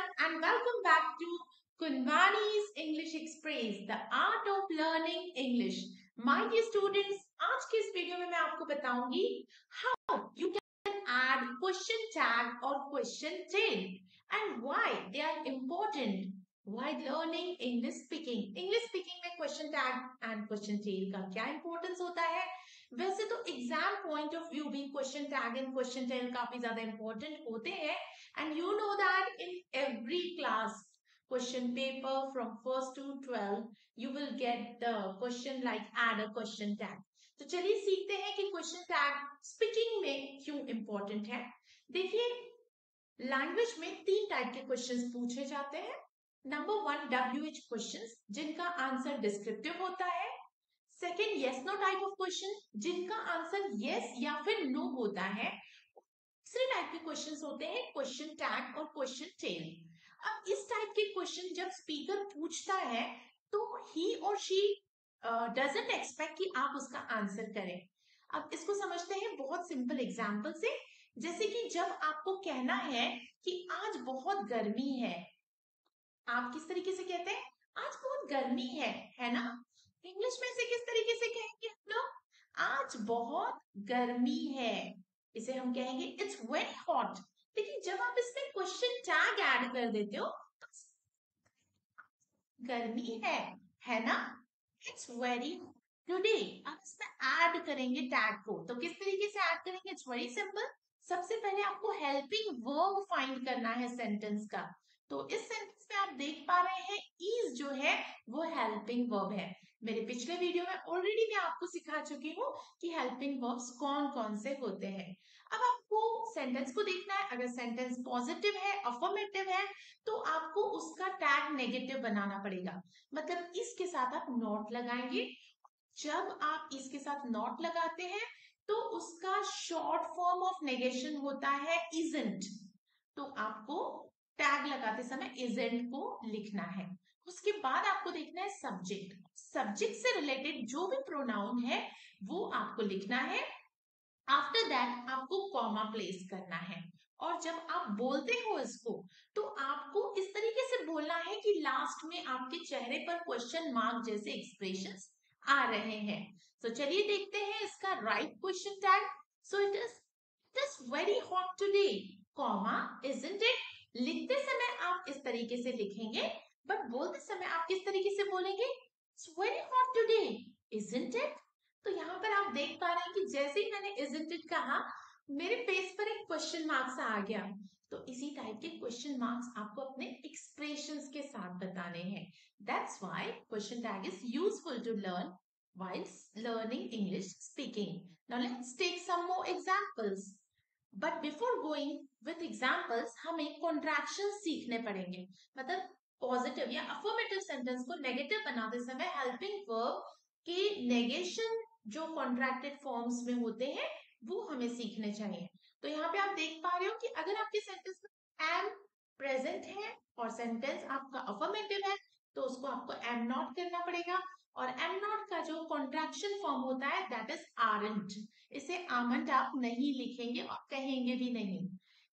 everyone and welcome back to Kunwani's English Express, the art of learning English. My dear students, आज के इस video में मैं आपको बताऊंगी how you can add question tag or question tail and why they are important while learning English speaking. English speaking में question tag and question tail का क्या importance होता है? वैसे तो एग्जाम पॉइंट ऑफ व्यू भी question tag and question tail काफी ज्यादा इंपॉर्टेंट होते हैं and you know that in every class question paper from 1st to 12th you will get the question like add a question tag. तो चलिए सीखते हैं कि क्वेश्चन टैग स्पीकिंग में क्यों इंपॉर्टेंट है. देखिए लैंग्वेज में 3 टाइप के क्वेश्चंस पूछे जाते हैं. नंबर 1 WH क्वेश्चंस जिनका आंसर डिस्क्रिप्टिव होता है. Second yes no type of question जिनका आंसर यस या फिर नो होता है. तीसरे टाइप के क्वेश्चंस होते हैं क्वेश्चन टैग और क्वेश्चन टेल. अब इस टाइप के क्वेश्चन जब स्पीकर पूछता है तो ही और शी डजंट एक्सपेक्ट कि आप उसका आंसर करें. अब इसको समझते हैं बहुत सिंपल एग्जांपल से. जैसे कि जब आपको कहना है कि आज बहुत गर्मी है, आप किस तरीके से कहते हैं? आज बहुत गर्मी है ना? इंग्लिश में से किस तरीके से कहेंगे हम लोग? आज बहुत गर्मी है. इसे हम कहेंगे इट्स वेरी हॉट. लेकिन जब आप इसमें क्वेश्चन टैग ऐड कर देते हो तो गर्मी है ना? It's very today. आप इसमें ऐड करेंगे टैग को. तो किस तरीके से ऐड करेंगे? It's very simple. सबसे पहले आपको हेल्पिंग वर्ब फाइंड करना है सेंटेंस का. तो इस सेंटेंस में आप देख पा रहे हैं इज जो है वो हेल्पिंग वर्ब है. मेरे पिछले वीडियो में ऑलरेडी मैं आपको सिखा चुकी हूँ कि हेल्पिंग वर्ब्स कौन कौन से होते हैं. अब आपको सेंटेंस को देखना है. अगर सेंटेंस पॉजिटिव है, अफर्मेटिव है, तो आपको उसका टैग नेगेटिव बनाना पड़ेगा. मतलब इसके साथ आप नॉट लगाएंगे. जब आप इसके साथ नॉट लगाते हैं तो उसका शॉर्ट फॉर्म ऑफ नेगेशन होता है इजंट. तो आपको टैग लगाते समय इजंट को लिखना है. उसके बाद आपको देखना है सब्जेक्ट. सब्जेक्ट से रिलेटेड जो भी प्रोनाउन है वो आपको लिखना है. आफ्टर दैट आपको कॉमा प्लेस करना है. और जब आप बोलते हो इसको तो आपको इस तरीके से बोलना है कि लास्ट में आपके चेहरे पर क्वेश्चन मार्क जैसे एक्सप्रेशंस आ रहे हैं. तो चलिए देखते हैं इसका right question tag. So it is very hot today, comma isn't it. लिखते समय आप इस तरीके से लिखेंगे, बट बोलते समय आप किस तरीके से बोलेंगे? It's very hot today, isn't it. तो यहाँ पर आप देख पा रहे हैं कि जैसे ही मैंने इजंट इट कहा मेरे फेस पर एक क्वेश्चन मार्क्स आ गया. तो इसी टाइप के क्वेश्चन मार्क्स आपको अपने एक्सप्रेशंस के साथ बताने हैं. That's why question tag is useful to learn while learning English speaking. Now let's take some more examples. But before going with examples, हमें contractions सीखने पड़ेंगे. मतलब पॉजिटिव या अफर्मेटिव सेंटेंस को नेगेटिव बनाते समय हेल्पिंग वर्ब के नेगेशन जो कॉन्ट्रैक्टेड फॉर्म्स में होते हैं वो हमें सीखने चाहिए. तो यहाँ पे आप देख पा रहे हो कि अगर आपके सेंटेंस में एम प्रेजेंट है और सेंटेंस आपका अफर्मेटिव है तो उसको आपको एम नॉट करना पड़ेगा. और एम नॉट का जो कॉन्ट्रैक्शन फॉर्म होता है दैट इज आरंट. इसे आमंट आप नहीं लिखेंगे और कहेंगे भी नहीं.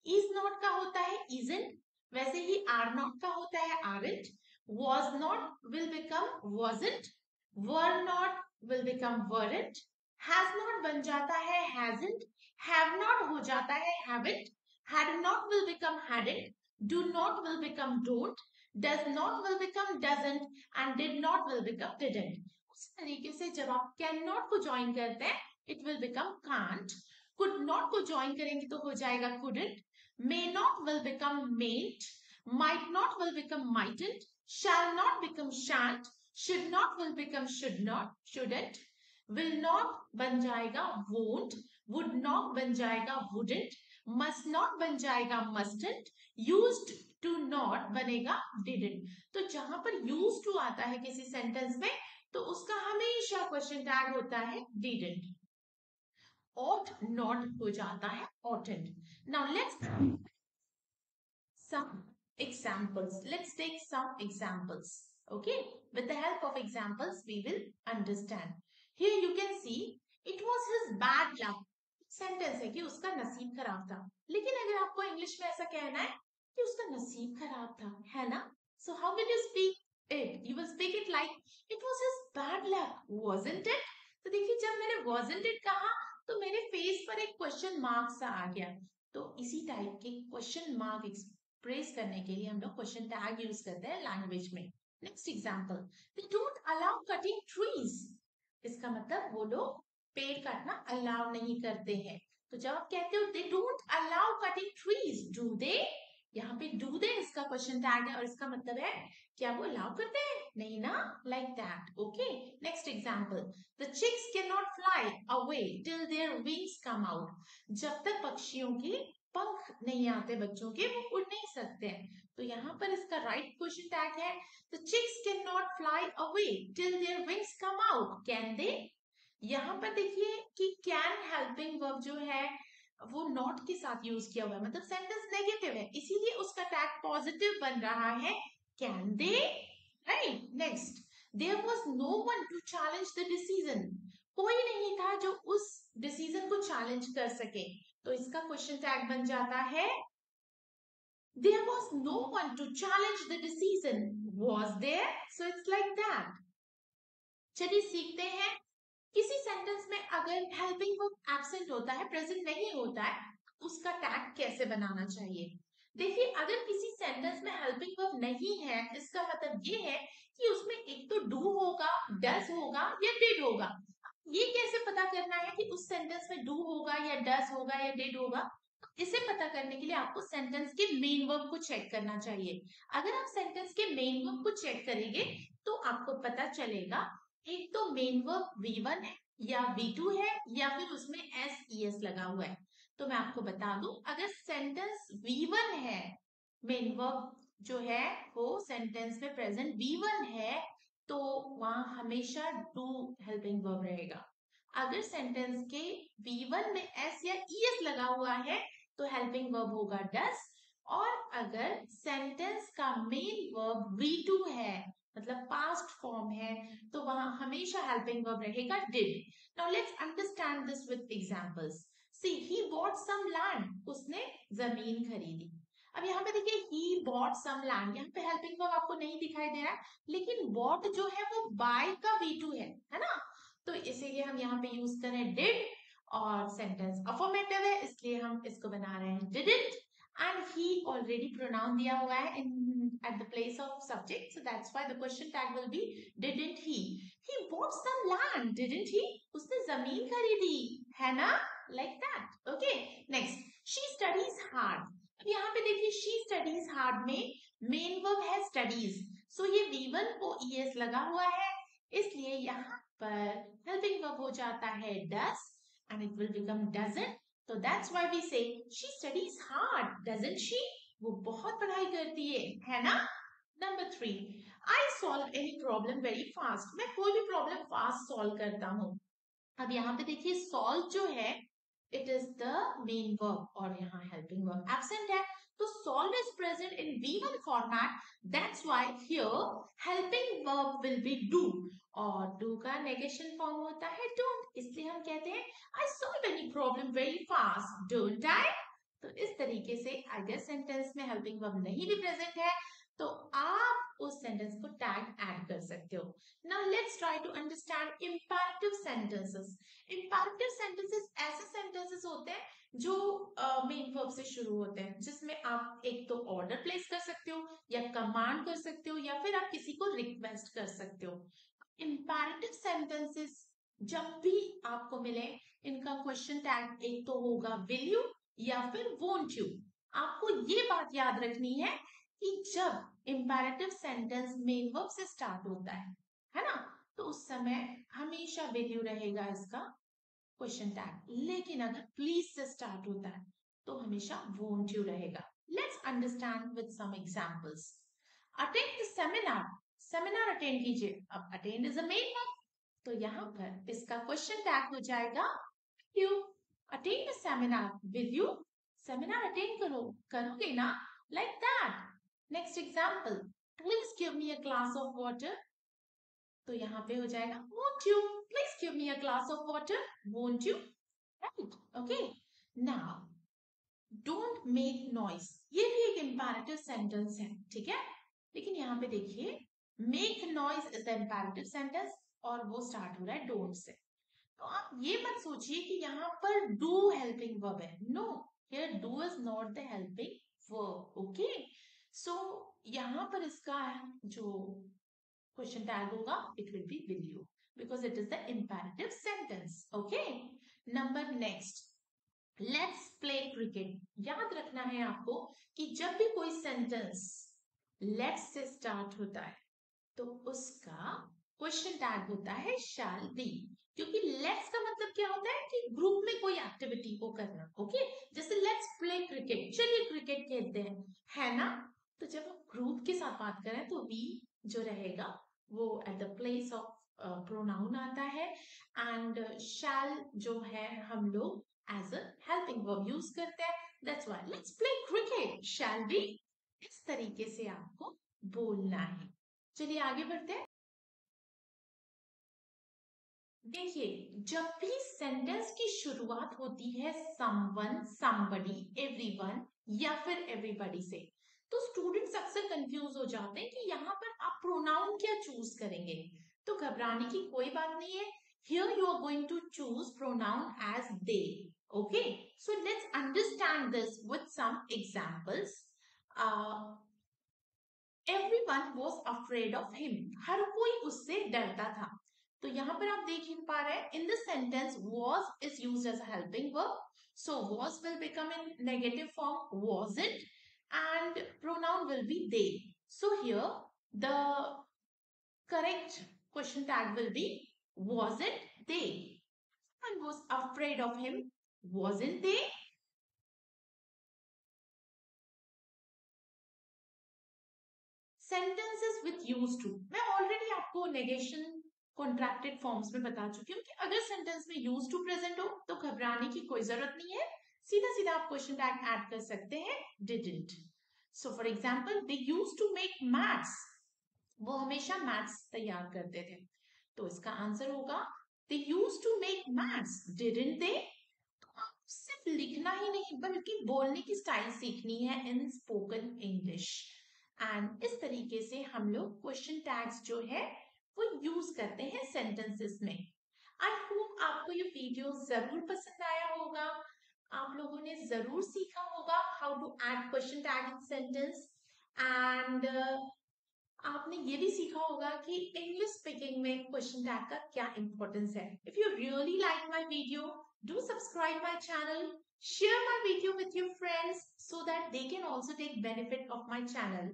इज नॉट का होता है इजंट. वैसे ही आर नॉट का होता है aren't. was not will become wasn't. were not will become weren't. has not बन जाता है hasn't. have not हो जाता है haven't. had not will become hadn't. do not will become don't. does not will become doesn't. and did not will become didn't. उस तरीके से जब आप कैन नॉट को ज्वाइन करते हैं it will become can't. Could not को join करेंगे तो हो जाएगा couldn't. may not will become mayn't. might not will become mightn't. shall not become shan't. should not will become should not shouldn't. will not बन जाएगा won't. would not बन जाएगा wouldn't. must not बन जाएगा mustn't. used to not बनेगा didn't. तो जहां पर used to आता है किसी सेंटेंस में तो उसका हमेशा क्वेश्चन टैग होता है didn't. ought not हो जाता है oughtn't. Now let's some examples. Let's take some examples. Okay, with the help of examples we will understand. Here you can see it was his bad luck. Sentence है कि उसका नसीब खराब था. लेकिन अगर आपको इंग्लिश में ऐसा कहना है कि उसका नसीब खराब था, है ना? So how will you speak it? You will speak it like it was his bad luck, wasn't it? तो देखिए, जब मैंने वाज़न्ट इट कहा तो मेरे फेस पर एक क्वेश्चन मार्क सा आ गया। तो इसी टाइप के क्वेश्चन मार्क एक्सप्रेस करने के लिए हम लोग क्वेश्चन टैग यूज करते हैं लैंग्वेज में। Next example, they don't allow cutting trees. इसका मतलब वो लोग पेड़ काटना अलाउ नहीं करते हैं। तो जब आप कहते हो they don't allow cutting trees, do they? यहाँ पे डू दे इसका क्वेश्चन टैग है और इसका मतलब है क्या वो अलाउ करते हैं? नहीं ना, like that. Okay, next example, the chicks can not fly away till their wings come out. जब तक पक्षियों के पंख नहीं आते बच्चों के, वो उड़ नहीं सकते हैं। तो यहाँ पर इसका राइट क्वेश्चन टैग है the chicks can not fly away till their wings come out, can they? यहाँ पर देखिए कि कैन हेल्पिंग वर्ब जो है वो नॉट के साथ यूज किया हुआ है, मतलब सेंटेंस नेगेटिव है, इसीलिए उसका टैग पॉजिटिव बन रहा है, can they, right? Next, there was no one to challenge the decision. कोई नहीं था जो उस डिसीजन को चैलेंज कर सके। तो इसका क्वेश्चन टैग बन जाता है there was no one to challenge the decision, was there? So it's like that. चलिए सीखते हैं, किसी सेंटेंस में अगर हेल्पिंग वर्ब एब्सेंट होता है, प्रेजेंट नहीं होता है, उसका टैग कैसे बनाना चाहिए। देखिए, अगर किसी सेंटेंस में हेल्पिंग वर्ब नहीं है, इसका मतलब ये है कि उसमें एक तो डू होगा, डज होगा या डिड होगा। ये कैसे पता करना है कि उस सेंटेंस में डू होगा या डज होगा या डिड होगा? इसे पता करने के लिए आपको सेंटेंस के मेन वर्ब को चेक करना चाहिए। अगर आप सेंटेंस के मेन वर्ब को चेक करेंगे तो आपको पता चलेगा एक तो मेन वर्ब V1 है या V2 है या फिर उसमें SES लगा हुआ है। तो मैं आपको बता दूं, अगर सेंटेंस V1 है, मेन वर्ब जो है वो सेंटेंस में प्रेजेंट V1 है, तो वहां हमेशा डू हेल्पिंग वर्ब रहेगा। अगर सेंटेंस के V1 में S या ES लगा हुआ है तो हेल्पिंग वर्ब होगा डस। और अगर सेंटेंस का मेन वर्ब V2 है, मतलब पास्ट फॉर्म है, तो वहां हमेशा हेल्पिंग वर्ब रहेगा did. Now let's understand this with examples. See he bought some land, उसने जमीन खरीदी। अब यहाँ पे देखिए ही बॉट सम लैंड, यहाँ पे हेल्पिंग वर्ब आपको नहीं दिखाई दे रहा है, लेकिन बॉट जो है वो बाय का V2 है ना? तो इसीलिए हम यहाँ पे यूज करें डिड, और सेंटेंस अफर्मेटिव है इसलिए हम इसको बना रहे हैं didn't. And he already pronoun दिया हुआ है इन at the place of subject, so that's why the question tag will be didn't he bought some land, didn't he? उसने जमीन खरीदी, है ना? like that. okay, next, she studies hard। अब यहाँ पे देखिए she studies hard में मेन वर्ब है studies, so ये V1 को ES लगा हुआ है, इसलिए यहाँ पर हेल्पिंग वर्ब हो जाता है does and it will become doesn't। so that's why we say she studies hard, doesn't she? वो बहुत पढ़ाई करती है ना? Number 3, I solve any problem very fast. मैं कोई भी प्रॉब्लम फास्ट सॉल्व करता हूँ। अब यहाँ पे देखिए सॉल्व जो है it is the main verb और यहाँ हेल्पिंग वर्ब एब्सेंट है, तो solve is present in V1 format, that's why here helping verb will be do, और डू का नेगेशन फॉर्म होता है डोंट, इसलिए हम कहते हैं I solve any problem very fast, don't I? तो इस तरीके से अगर सेंटेंस में हेल्पिंग वर्ब नहीं भी प्रेजेंट है तो आप उस सेंटेंस को टैग ऐड कर सकते हो। Now let's try to understand imperative sentences. Imperative sentences ऐसे सेंटेंसेस होते हैं जो मेन वर्ब से शुरू होते हैं, जिसमें आप एक तो ऑर्डर प्लेस कर सकते हो या कमांड कर सकते हो या फिर आप किसी को रिक्वेस्ट कर सकते हो। इंपैरेटिव सेंटेंसेस जब भी आपको मिले, इनका क्वेश्चन टैग एक तो होगा विल यू या फिर वोंट यू। आपको ये बात याद रखनी है कि जब इंपैरेटिव सेंटेंस मेन वर्ब से स्टार्ट होता है ना, तो उस समय हमेशा विल यू रहेगा इसका क्वेश्चन टैग, लेकिन अगर प्लीज से स्टार्ट होता है तो हमेशा वोंट यू रहेगा। Let's understand with some examples. Attend the seminar, seminar attend कीजिए। अब attend is a main verb, तो यहाँ पर इसका क्वेश्चन टैग हो जाएगा you. Attend the seminar, will you seminar attend करोगे ना, like that. Next example, please give me a glass of water, तो यहाँ पे हो जाएगा won't you, please give me a glass of water, won't you, right? okay, now don't make noise, ये भी एक इंपैरेटिव सेंटेंस है, ठीक है। लेकिन यहाँ पे देखिए make noise is the imperative sentence और वो स्टार्ट हो रहा है डोंट से। तो आप ये मत सोचिए कि यहाँ पर डू हेल्पिंग वर्ब है, no, here do is not the helping verb, okay. So यहाँ पर इसका जो क्वेश्चन टैग होगा it will be will you, because it is the imperative sentence, okay. Number next, let's play cricket. याद रखना है आपको कि जब भी कोई सेंटेंस लेट्स से स्टार्ट होता है तो उसका क्वेश्चन टैग होता है शैल बी, क्योंकि लेट्स का मतलब क्या होता है कि ग्रुप में कोई एक्टिविटी को करना, ओके। जैसे लेट्स प्ले क्रिकेट, चलिए क्रिकेट खेलते हैं, है ना। तो जब हम ग्रुप के साथ बात करें तो वी जो रहेगा वो at the place of pronoun आता है, एंड शैल जो है हम लोग as a helping verb use करते हैं। That's why let's play cricket shall be, इस तरीके से आपको बोलना है। चलिए आगे बढ़ते हैं। देखिए जब भी सेंटेंस की शुरुआत होती है समवन, समबडी, एवरीवन या फिर एवरीबडी से, तो स्टूडेंट्स अक्सर कंफ्यूज हो जाते हैं कि यहाँ पर आप प्रोनाउन क्या चूज करेंगे। तो घबराने की कोई बात नहीं है, here you are going to choose pronoun as they, okay. So let's understand this with some examples. Everyone was afraid of him, हर कोई उससे डरता था। तो यहाँ पर आप देख पा रहे हैं in the sentence was is used as a helping verb, so was will become in negative form was it, and pronoun will be they. So here the correct question tag will be was it they, and was afraid of him, wasn't they. Sentences with use to, मैं already आपको negation contracted forms में बता चुकी हूँ कि अगर sentence में use to present हो तो घबराने की कोई जरूरत नहीं है, सीधा सीधा आप क्वेश्चन टैग ऐड कर सकते हैं didn't. So for example they use to make maths, वो हमेशा मैथ्स तैयार करते थे। तो इसका आंसर होगा they use to make maths didn't they. तो सिर्फ लिखना ही नहीं बल्कि बोलने की स्टाइल सीखनी है इन स्पोकन इंग्लिश, एंड इस तरीके से हम लोग क्वेश्चन टैग्स जो है वो यूज करते हैं सेंटेंसेस में। आई होप आपको ये वीडियो जरूर पसंद आया होगा, आप लोगों ने जरूर सीखा होगा how to add question tag in sentence, and आपने ये भी सीखा होगा कि इंग्लिश स्पीकिंग में क्वेश्चन टैग का क्या इंपॉर्टेंस है। If you really like my video, do subscribe my channel, share my video with your friends so that they can also take benefit of my channel.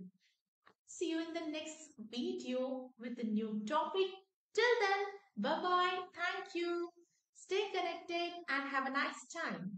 See you in the next video with a new topic. Till then, bye bye, thank you, stay connected and have a nice time.